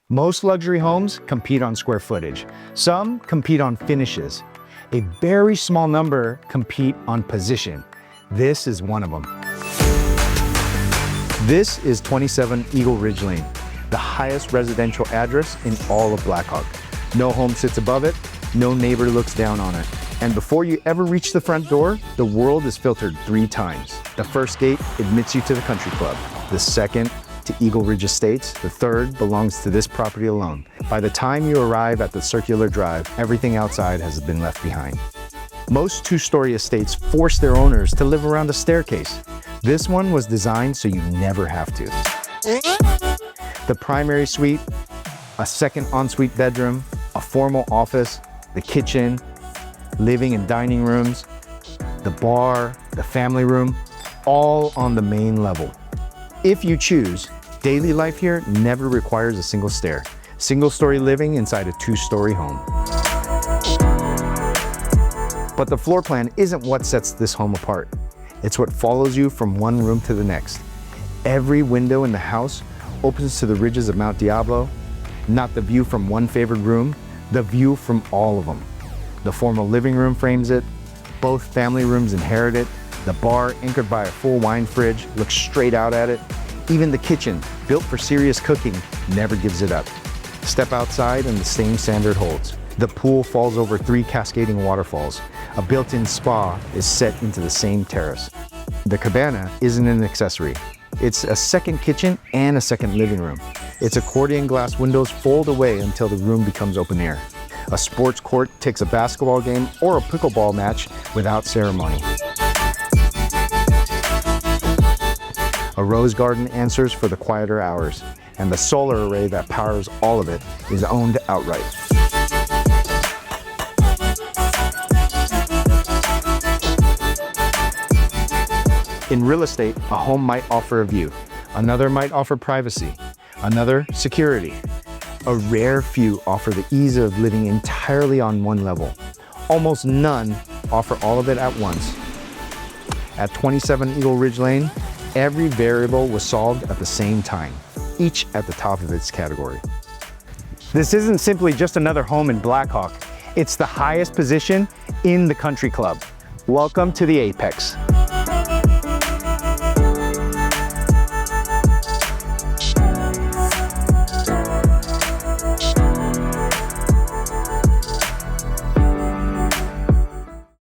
Most luxury homes compete on square footage. Some compete on finishes. A very small number compete on position. This is one of them. This is 27 Eagle Ridge Lane, the highest residential address in all of Blackhawk. No home sits above it, no neighbor looks down on it. And before you ever reach the front door, the world is filtered 3 times. The first gate admits you to the country club. The second, to Eagle Ridge Estates. The third belongs to this property alone. By the time you arrive at the circular drive, everything outside has been left behind. Most 2-story estates force their owners to live around a staircase. This one was designed so you never have to. The primary suite, a second ensuite bedroom, a formal office, the kitchen, living and dining rooms, the bar, the family room, all on the main level. If you choose, daily life here never requires a single stair. Single-story living inside a 2-story home. But the floor plan isn't what sets this home apart. It's what follows you from one room to the next. Every window in the house opens to the ridges of Mount Diablo, not the view from one favored room, the view from all of them. The formal living room frames it, both family rooms inherit it, the bar, anchored by a full wine fridge, looks straight out at it. Even the kitchen, built for serious cooking, never gives it up. Step outside and the same standard holds. The pool falls over 3 cascading waterfalls. A built-in spa is set into the same terrace. The cabana isn't an accessory. It's a second kitchen and a second living room. Its accordion glass windows fold away until the room becomes open air. A sports court takes a basketball game or a pickleball match without ceremony. A rose garden answers for the quieter hours, and the solar array that powers all of it is owned outright. In real estate, a home might offer a view, another might offer privacy, another security. A rare few offer the ease of living entirely on one level. Almost none offer all of it at once. At 27 Eagle Ridge Lane, every variable was solved at the same time, each at the top of its category. This isn't simply just another home in Blackhawk. It's the highest position in the country club. Welcome to the Apex.